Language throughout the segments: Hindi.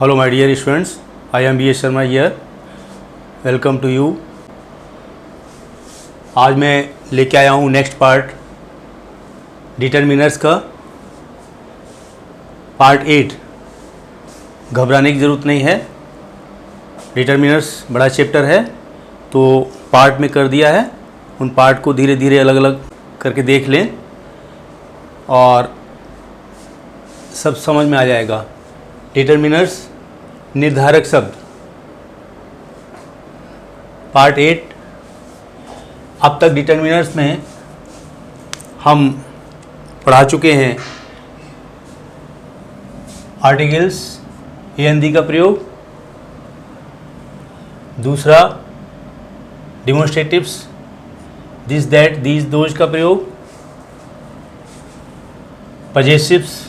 Hello my dear students, I am B.S. Sharma here. Welcome to you. आज मैं लेके आया हूँ नेक्स्ट पार्ट डिटरमिनर्स का पार्ट 8। घबराने की ज़रूरत नहीं है, डिटरमिनर्स बड़ा चैप्टर है तो पार्ट में कर दिया है। उन पार्ट को धीरे धीरे अलग अलग करके देख लें और सब समझ में आ जाएगा। डिटरमिनर्स निर्धारक शब्द पार्ट 8। अब तक डिटरमिनर्स में हम पढ़ा चुके हैं आर्टिकल्स एन का प्रयोग, दूसरा demonstratives this that these those का प्रयोग, पजेसिव्स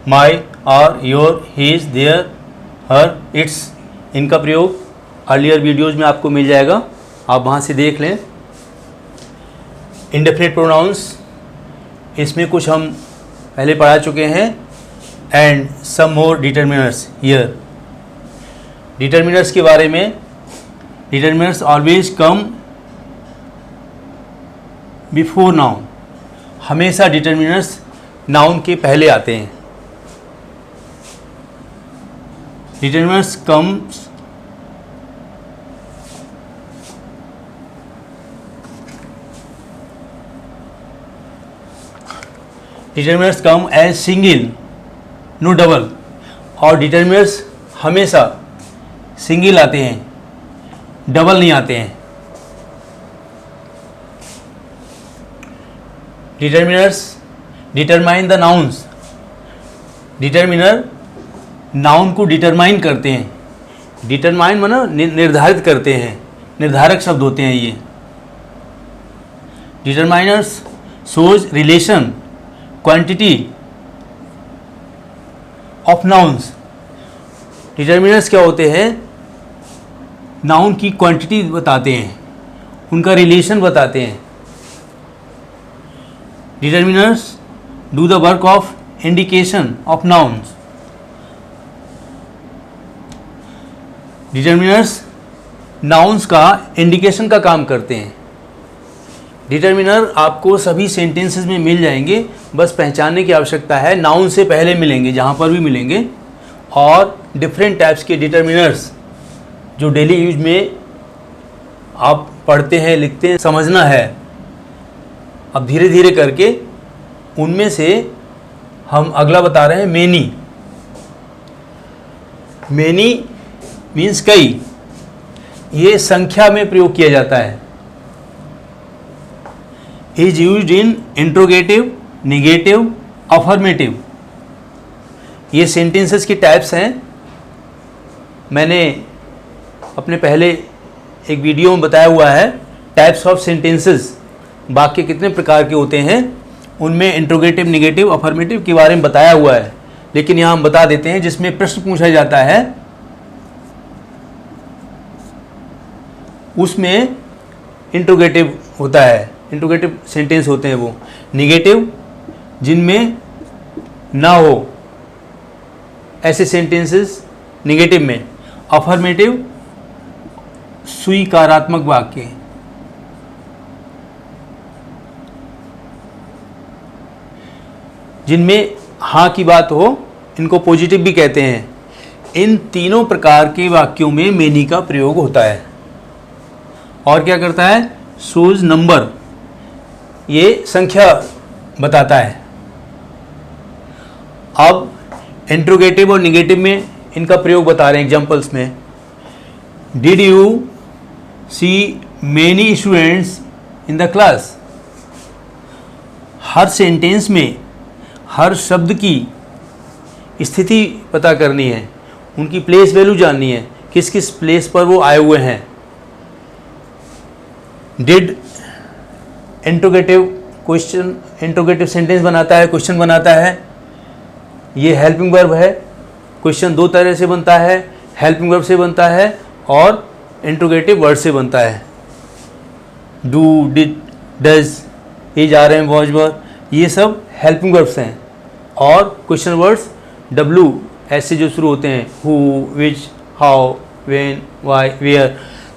माई और your his their her its इनका प्रयोग अर्लियर वीडियोज़ में आपको मिल जाएगा, आप वहाँ से देख लें। इंडेफिनिट प्रोनाउंस इसमें कुछ हम पहले पढ़ा चुके हैं and some more determiners here. Determiners के बारे में, determiners always come before noun, हमेशा डिटरमिनर्स नाउन के पहले आते हैं। Determiners comes determiners come as single no double, और डिटरमिनर्स हमेशा सिंगल आते हैं, डबल नहीं आते हैं। Determiners determine the nouns, determiner noun को डिटरमाइन करते हैं। डिटरमाइन माना निर्धारित करते हैं, निर्धारक शब्द होते हैं ये। Determiners shows relation quantity of nouns, determiners क्या होते हैं, नाउन की क्वांटिटी बताते हैं, उनका रिलेशन बताते हैं। Determiners do the work of indication of nouns, determiners nouns का इंडिकेशन का काम करते हैं। डिटरमिनर आपको सभी सेंटेंसेस में मिल जाएंगे, बस पहचानने की आवश्यकता है। नाउन से पहले मिलेंगे, जहाँ पर भी मिलेंगे। और डिफरेंट टाइप्स के डिटरमिनर्स जो डेली यूज में आप पढ़ते हैं, लिखते हैं, समझना है। अब धीरे धीरे करके उनमें से हम अगला बता रहे हैं मेनी। मेनी मीन्स कई, ये संख्या में प्रयोग किया जाता है। Is used in interrogative, negative, affirmative. ये सेंटेंसेस की टाइप्स हैं। मैंने अपने पहले एक वीडियो में बताया हुआ है टाइप्स ऑफ सेंटेंसेस, वाक्य कितने प्रकार के होते हैं, उनमें इंट्रोगेटिव, निगेटिव, अफर्मेटिव के बारे में बताया हुआ है। लेकिन यहाँ हम बता देते हैं जिसमें प्रश्न पूछा जाता है उसमें इंट्रोगेटिव होता है, इंट्रोगेटिव सेंटेंस होते हैं वो। निगेटिव जिनमें ना हो ऐसे सेंटेंसेस निगेटिव में। अफर्मेटिव स्वीकारात्मक वाक्य। जिनमें हाँ की बात हो, इनको पॉजिटिव भी कहते हैं। इन तीनों प्रकार के वाक्यों में मेनी का प्रयोग होता है। और क्या करता है, शोज नंबर, ये संख्या बताता है। अब इंट्रोगेटिव और निगेटिव में इनका प्रयोग बता रहे हैं एग्जांपल्स में। Did you see many students in the class. Her sentence में हर शब्द की स्थिति पता करनी है, उनकी प्लेस वैल्यू जाननी है, किस किस प्लेस पर वो आए हुए हैं। Did interrogative question, interrogative sentence बनाता है, क्वेश्चन बनाता है। ये हेल्पिंग वर्ब है। क्वेश्चन दो तरह से बनता है, हेल्पिंग वर्ब से बनता है और इंट्रोगेटिव वर्ड से बनता है। Do, did, does, is, are, am, was, were, ये सब हेल्पिंग वर्ब्स हैं। और क्वेश्चन वर्ड्स W ऐसे जो शुरू होते हैं, who, which, how, when, why, where,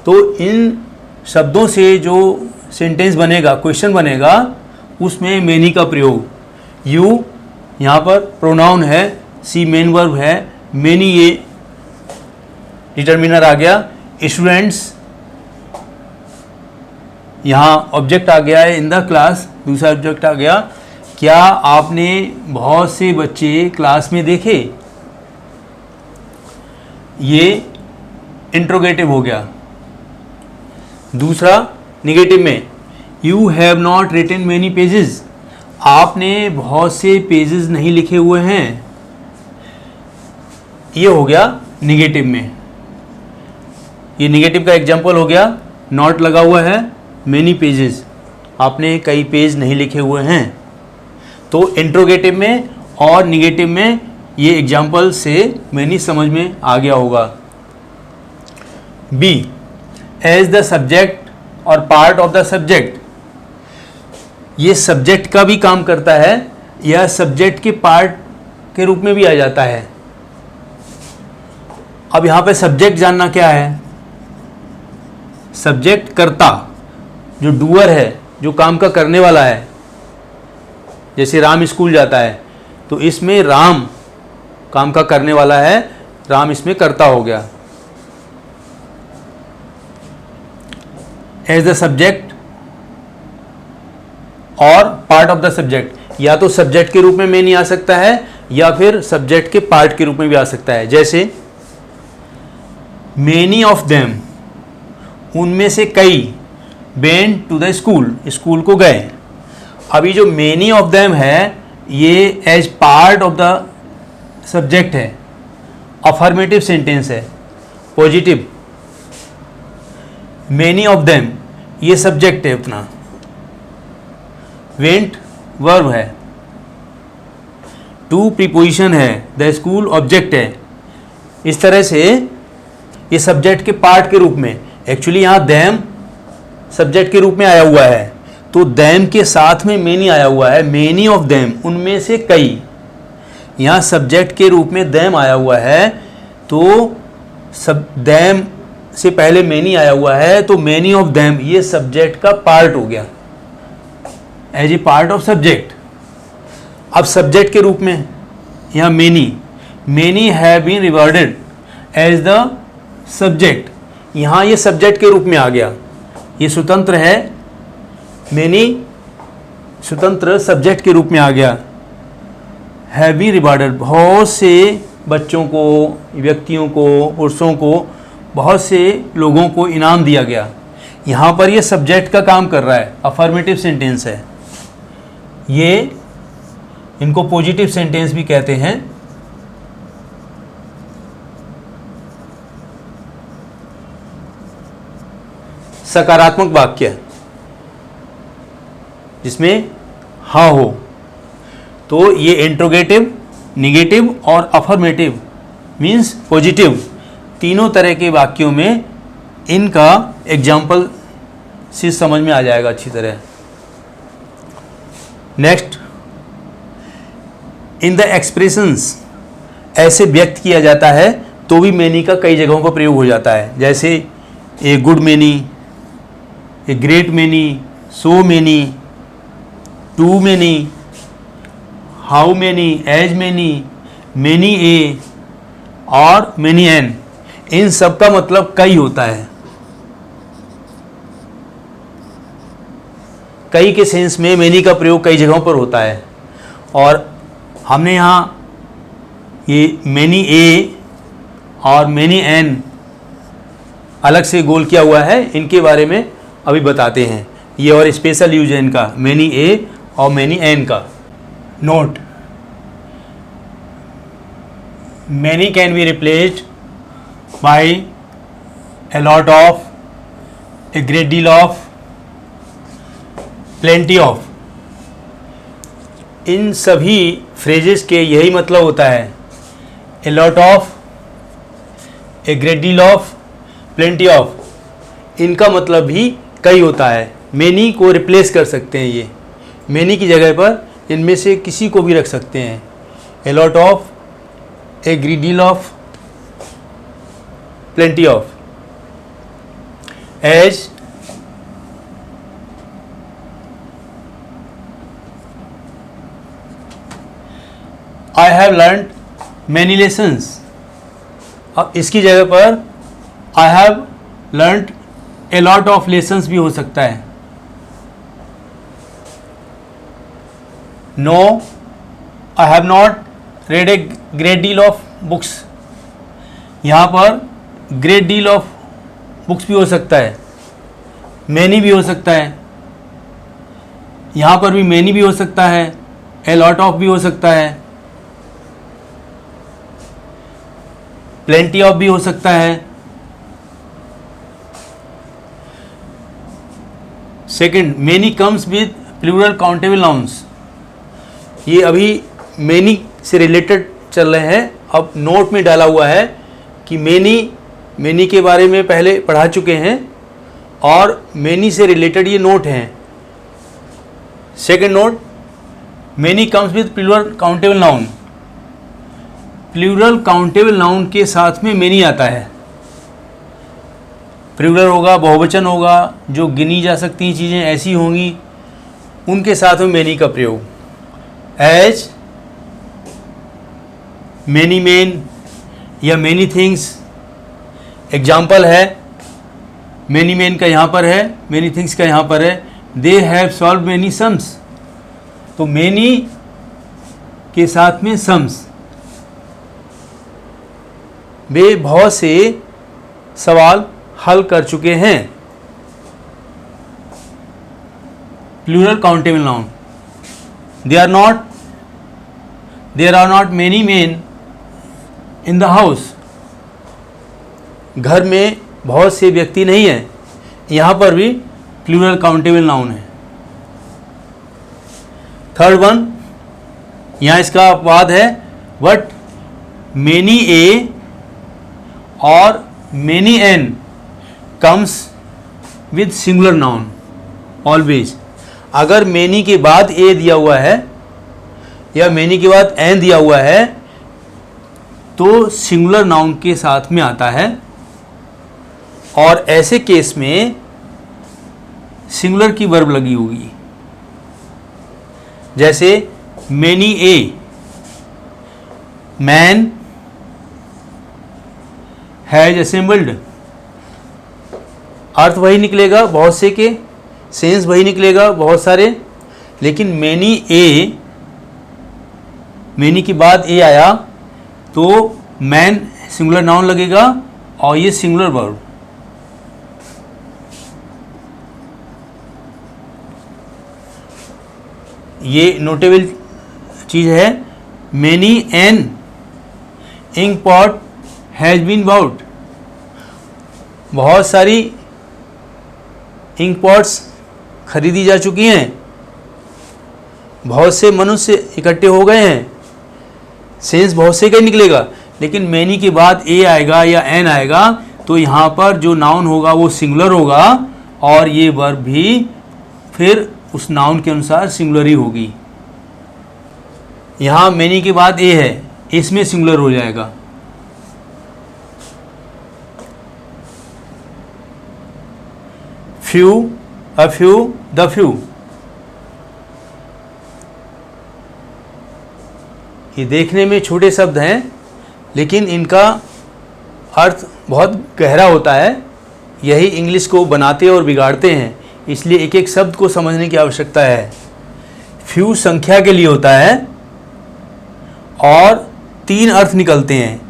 तो इन शब्दों से जो सेंटेंस बनेगा, क्वेश्चन बनेगा, उसमें मैनी का प्रयोग। यू यहाँ पर प्रोनाउन है, सी मेन वर्ब है, मैनी ये डिटर्मिनर आ गया, स्टूडेंट्स यहाँ ऑब्जेक्ट आ गया है, इन द क्लास दूसरा ऑब्जेक्ट आ गया। क्या आपने बहुत से बच्चे क्लास में देखे, ये इंट्रोगेटिव हो गया। दूसरा निगेटिव में, you have not written many pages, आपने बहुत से पेजेस नहीं लिखे हुए हैं, ये हो गया निगेटिव में। ये निगेटिव का एग्जाम्पल हो गया, नॉट लगा हुआ है, मैनी पेजेस, आपने कई पेज नहीं लिखे हुए हैं। तो इंट्रोगेटिव में और निगेटिव में ये एग्जाम्पल से मैनी समझ में आ गया होगा। बी, एज द सब्जेक्ट और पार्ट ऑफ द सब्जेक्ट, ये सब्जेक्ट का भी काम करता है या सब्जेक्ट के पार्ट के रूप में भी आ जाता है। अब यहाँ पे सब्जेक्ट जानना क्या है, सब्जेक्ट कर्ता, जो डूअर है, जो काम का करने वाला है। जैसे राम स्कूल जाता है, तो इसमें राम काम का करने वाला है, राम इसमें कर्ता हो गया। एज द सब्जेक्ट और पार्ट ऑफ द सब्जेक्ट, या तो सब्जेक्ट के रूप में मैनी आ सकता है या फिर सब्जेक्ट के पार्ट के रूप में भी आ सकता है। जैसे मैनी ऑफ देम, उनमें से कई, went to the school, school को गए। अभी जो मैनी ऑफ देम है, ये as part of the subject है, अफर्मेटिव सेंटेंस है, पॉजिटिव। मैनी ऑफ देम ये सब्जेक्ट है अपना, वेंट वर्ब है, टू प्रीपोजिशन है, द स्कूल ऑब्जेक्ट है। इस तरह से ये सब्जेक्ट के पार्ट के रूप में, एक्चुअली यहाँ देम सब्जेक्ट के रूप में आया हुआ है, तो देम के साथ में मैनी आया हुआ है, मैनी ऑफ देम, उनमें से कई। यहाँ सब्जेक्ट के रूप में देम आया हुआ है, तो सब देम से पहले मैनी आया हुआ है, तो मैनी ऑफ देम ये सब्जेक्ट का पार्ट हो गया, as a part of subject. अब सब्जेक्ट के रूप में यहाँ many have been rewarded as the subject, यहाँ ये सब्जेक्ट के रूप में आ गया, ये स्वतंत्र है, मैनी स्वतंत्र सब्जेक्ट के रूप में आ गया। हैव बीन रिवॉर्डेड, बहुत से बच्चों को, व्यक्तियों को, पुरुषों को, बहुत से लोगों को इनाम दिया गया। यहाँ पर ये सब्जेक्ट का काम कर रहा है, अफर्मेटिव सेंटेंस है। ये इनको पॉजिटिव सेंटेंस भी कहते हैं। सकारात्मक वाक्य जिसमें हाँ हो, तो ये इंट्रोगेटिव, निगेटिव और अफर्मेटिव मीन्स पॉजिटिव, तीनों तरह के वाक्यों में इनका एग्जाम्पल से समझ में आ जाएगा अच्छी तरह। नेक्स्ट, इन द एक्सप्रेशंस, ऐसे व्यक्त किया जाता है तो भी मैनी का कई जगहों पर प्रयोग हो जाता है। जैसे a good many, a great many, so many, too many, how many, as many, many a और मैनी एन, इन सब का मतलब कई होता है। कई के सेंस में मैनी का प्रयोग कई जगहों पर होता है। और हमने यहाँ ये मैनी ए और मैनी एन अलग से गोल किया हुआ है, इनके बारे में अभी बताते हैं। ये और स्पेशल यूज है इनका, मैनी ए और मैनी एन का। Note, many can be replaced by a lot of, a great deal of, plenty of, इन सभी फ्रेजेस के यही मतलब होता है। a lot of, a great deal of, plenty of, इनका मतलब भी कई होता है। मैनी को रिप्लेस कर सकते हैं, ये मैनी की जगह पर इनमें से किसी को भी रख सकते हैं। a lot of, a great deal of, plenty of, as I have learned many lessons. अब इसकी जगह पर I have learned a lot of lessons भी हो सकता है. No, I have not read a great deal of books. यहाँ पर ग्रेट डील ऑफ बुक्स भी हो सकता है, मैनी भी हो सकता है, यहाँ पर भी मैनी भी हो सकता है, ए लॉट ऑफ भी हो सकता है, प्लेंटी ऑफ भी हो सकता है. Second, many comes with plural countable nouns. ये अभी मैनी से रिलेटेड चल रहे हैं. अब नोट में डाला हुआ है कि मैनी के बारे में पहले पढ़ा चुके हैं और मैनी से रिलेटेड ये नोट हैं. Second note, many comes with plural countable noun. Plural countable noun के साथ में मैनी आता है. प्लूरल होगा, बहुवचन होगा, जो गिनी जा सकती चीज़ें ऐसी होंगी, उनके साथ में मैनी का प्रयोग. एज मैनी मैन या मैनी थिंग्स. एग्जाम्पल है, मैनी मैन का यहाँ पर है, मैनी थिंग्स का यहाँ पर है. They have solve many sums. तो मैनी के साथ में सम्स, वे बहुत से सवाल हल कर चुके हैं. Plural countable noun. There are not many man in the house. घर में बहुत से व्यक्ति नहीं हैं. यहाँ पर भी प्लूरल काउंटेबल नाउन है. थर्ड वन, यहाँ इसका अपवाद है. बट मैनी ए और many an comes with singular noun always. अगर मैनी के बाद ए दिया हुआ है या मैनी के बाद एन दिया हुआ है तो सिंगुलर नाउन के साथ में आता है. और ऐसे केस में सिंगुलर की वर्ब लगी होगी. जैसे many a, man has assembled. अर्थ वही निकलेगा, बहुत से के सेंस वही निकलेगा, बहुत सारे. लेकिन मैनी ए, मैनी के बाद ए आया तो मैन सिंगुलर नाउन लगेगा और ये सिंगुलर वर्ब. ये नोटेबल चीज़ है. Many an ink pot has been bought. बहुत सारी इंक पॉट्स खरीदी जा चुकी हैं, बहुत से मनुष्य इकट्ठे हो गए हैं. सेंस बहुत से का निकलेगा. लेकिन मैनी के बाद ए आएगा या एन आएगा तो यहाँ पर जो नाउन होगा वो सिंगुलर होगा और ये वर्ब भी फिर उस नाउन के अनुसार सिंगुलर ही होगी. यहाँ मैनी के बाद ए है, इसमें सिंगुलर हो जाएगा. Few, a few, the few. ये देखने में छोटे शब्द हैं लेकिन इनका अर्थ बहुत गहरा होता है. यही इंग्लिश को बनाते और बिगाड़ते हैं. इसलिए एक एक शब्द को समझने की आवश्यकता है. फ्यू संख्या के लिए होता है और 3 अर्थ निकलते हैं.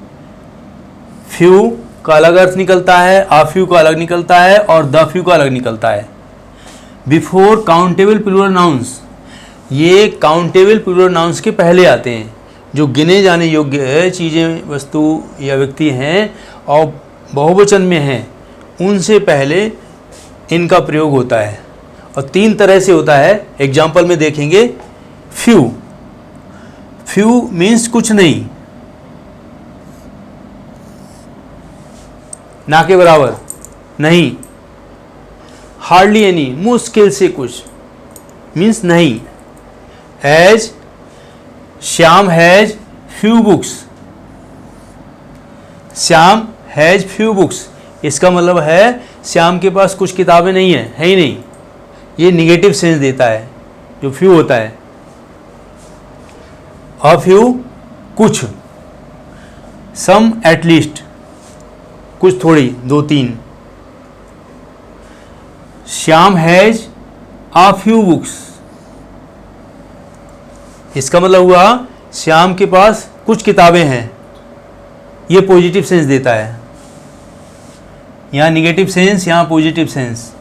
फ्यू का अलग अर्थ निकलता है, आ फ्यू का अलग निकलता है और द फ्यू का अलग निकलता है. बिफोर काउंटेबल प्लूरल नाउन्स, ये काउंटेबल प्लूरल नाउन्स के पहले आते हैं. जो गिने जाने योग्य चीज़ें, वस्तु या व्यक्ति हैं और बहुवचन में हैं, उनसे पहले इनका प्रयोग होता है. और 3 तरह से होता है. एग्जाम्पल में देखेंगे. फ्यू, फ्यू मीन्स कुछ नहीं, ना के बराबर, नहीं. हार्डली एनी, मुश्किल से कुछ, मीन्स नहीं. As Shyam has few books, Shyam has few books, इसका मतलब है श्याम के पास कुछ किताबें नहीं है ही नहीं। ये निगेटिव सेंस देता है जो फ्यू होता है। अ फ्यू कुछ, सम एटलीस्ट कुछ थोड़ी, दो तीन। Shyam has a few books, इसका मतलब हुआ श्याम के पास कुछ किताबें हैं। ये पॉजिटिव सेंस देता है। यहाँ निगेटिव सेंस, यहाँ पॉजिटिव सेंस।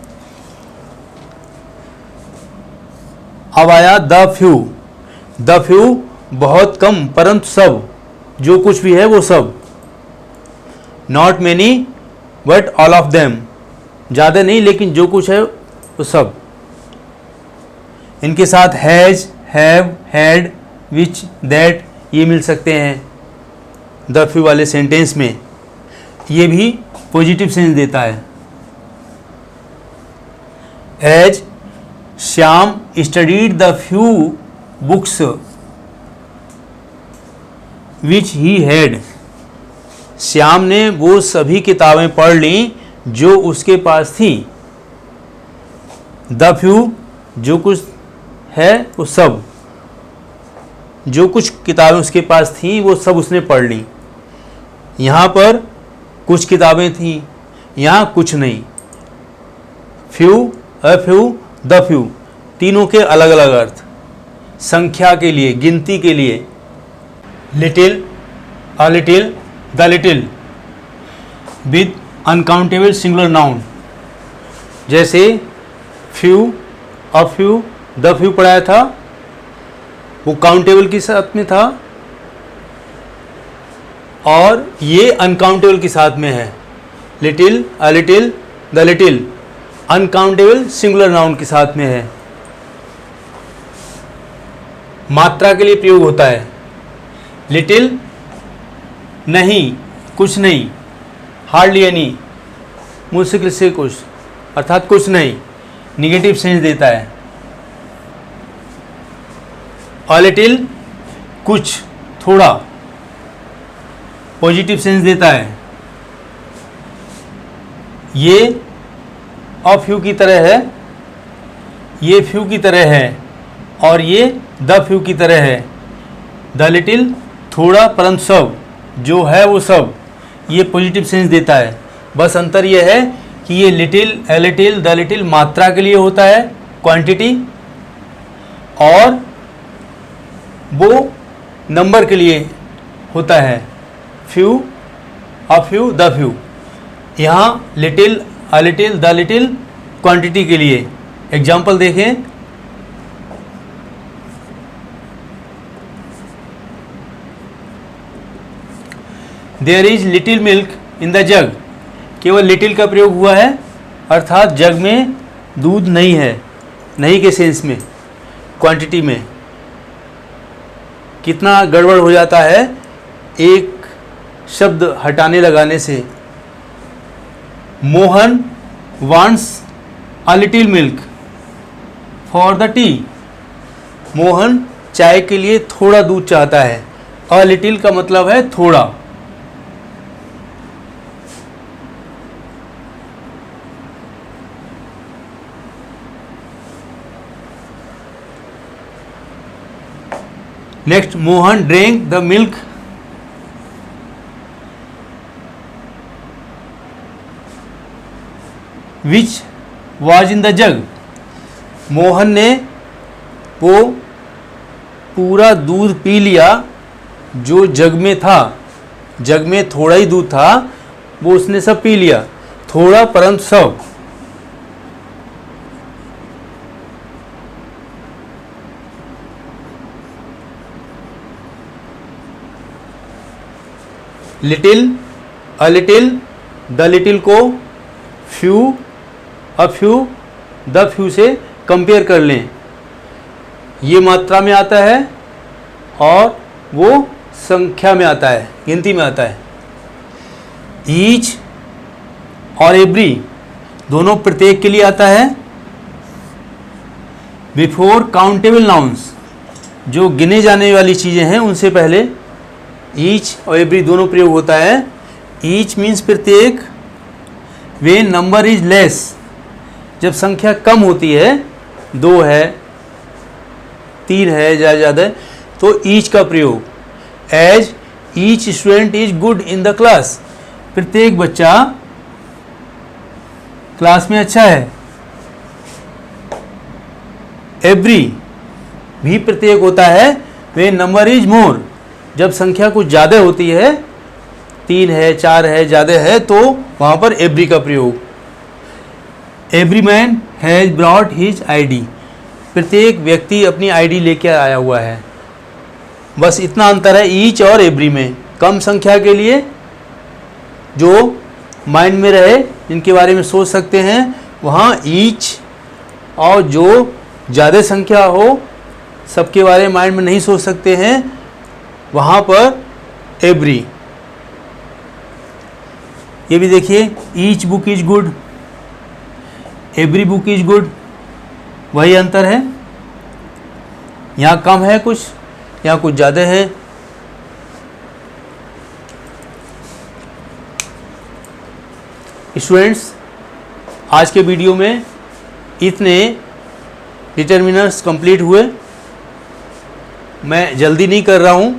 अब आया द फ्यू। द फ्यू बहुत कम परंतु सब, जो कुछ भी है वो सब। Not many but all of them, ज़्यादा नहीं लेकिन जो कुछ है वो सब। इनके साथ has, have, had, which, that ये मिल सकते हैं द फ्यू वाले सेंटेंस में। ये भी पॉजिटिव सेंस देता है। As Shyam studied the few books which he had, Shyam ने वो सभी किताबें पढ़ ली जो उसके पास थी। द फ्यू जो कुछ है वो सब, जो कुछ किताबें उसके पास थी वो सब उसने पढ़ ली। यहाँ पर कुछ किताबें थी, यहाँ कुछ नहीं। Few, a few, the few, तीनों के अलग अलग अर्थ। संख्या के लिए, गिनती के लिए। Little, a little, the little with uncountable singular noun. जैसे few, a few, the few पढ़ाया था, वो काउंटेबल के साथ में था और ये अनकाउंटेबल के साथ में है। Little, a little, the little uncountable singular noun के साथ में है। मात्रा के लिए प्रयोग होता है। लिटिल नहीं, कुछ नहीं, हार्डली एनी, मुश्किल से कुछ, अर्थात कुछ नहीं, निगेटिव सेंस देता है। अ लिटिल कुछ, थोड़ा, पॉजिटिव सेंस देता है। ये अ फ्यू की तरह है, ये फ्यू की तरह है और ये द फ्यू की तरह है। द लिटिल थोड़ा परंतु सब, जो है वो सब, ये पॉजिटिव सेंस देता है। बस अंतर ये है कि ये little, a little, the little मात्रा के लिए होता है, क्वांटिटी, और वो नंबर के लिए होता है, few, a few, the few. यहाँ little, a little, the little quantity के लिए। एग्जाम्पल देखें। There is little milk in the jug, केवल लिटिल का प्रयोग हुआ है, अर्थात जग में दूध नहीं है, नहीं के सेंस में, क्वांटिटी में। कितना गड़बड़ हो जाता है एक शब्द हटाने लगाने से। Mohan wants a little milk for the T, Mohan चाय के लिए थोड़ा दूध चाहता है। अ लिटिल का मतलब है थोड़ा। Next, Mohan drink the milk which was in the जग, मोहन ने वो पूरा दूध पी लिया जो जग में था। जग में थोड़ा ही दूध था, वो उसने सब पी लिया, थोड़ा परंतु सब। Little, a little, the little को few, a few, the few से कंपेयर कर लें। ये मात्रा में आता है और वो संख्या में आता है, गिनती में आता है। ईच और एवरी दोनों प्रत्येक के लिए आता है। बिफोर काउंटेबल नाउन्स, जो गिने जाने वाली चीज़ें हैं उनसे पहले ईच और एवरी दोनों प्रयोग होता है। ईच मीन्स प्रत्येक, वेन नंबर इज लेस, जब संख्या कम होती है, 2 है, 3 है, ज़्यादा है, तो ईच का प्रयोग। As each student is good in the class, प्रत्येक बच्चा क्लास में अच्छा है। एवरी भी प्रत्येक होता है, वे नंबर इज मोर, जब संख्या कुछ ज़्यादा होती है, 3 है, 4 है, ज़्यादा है, तो वहाँ पर एवरी का प्रयोग। Every man has brought his ID, प्रत्येक व्यक्ति अपनी ID लेकर आया हुआ है। बस इतना अंतर है ईच और एवरी में। कम संख्या के लिए जो माइंड में रहे, जिनके बारे में सोच सकते हैं, वहाँ ईच, और जो ज़्यादा संख्या हो, सबके बारे में माइंड में नहीं सोच सकते हैं, वहाँ पर एवरी। ये भी देखिए, each book is good, every book is good, वही अंतर है। यहाँ कम है कुछ, यहाँ कुछ ज़्यादा है। स्टूडेंट्स, आज के वीडियो में इतने डिटर्मिनर्स कंप्लीट हुए। मैं जल्दी नहीं कर रहा हूँ,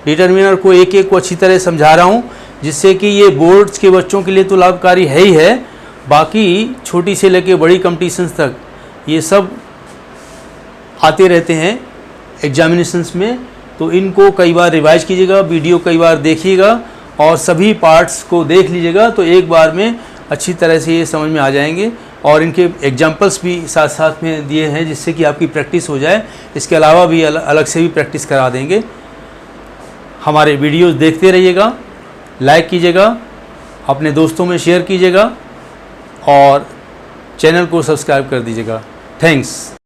डिटर्मिनर को एक एक को अच्छी तरह समझा रहा हूँ, जिससे कि ये बोर्ड्स के बच्चों के लिए तो लाभकारी है ही है, बाकी छोटी से लेकर बड़ी कंपटीशंस तक ये सब आते रहते हैं एग्जामिनेशंस में। तो इनको कई बार रिवाइज कीजिएगा, वीडियो कई बार देखिएगा और सभी पार्ट्स को देख लीजिएगा, तो एक बार में अच्छी तरह से ये समझ में आ जाएंगे। और इनके एग्जाम्पल्स भी साथ साथ में दिए हैं, जिससे कि आपकी प्रैक्टिस हो जाए। इसके अलावा भी अलग से भी प्रैक्टिस करा देंगे। हमारे वीडियोस देखते रहिएगा, लाइक कीजिएगा, अपने दोस्तों में शेयर कीजिएगा और चैनल को सब्सक्राइब कर दीजिएगा। थैंक्स।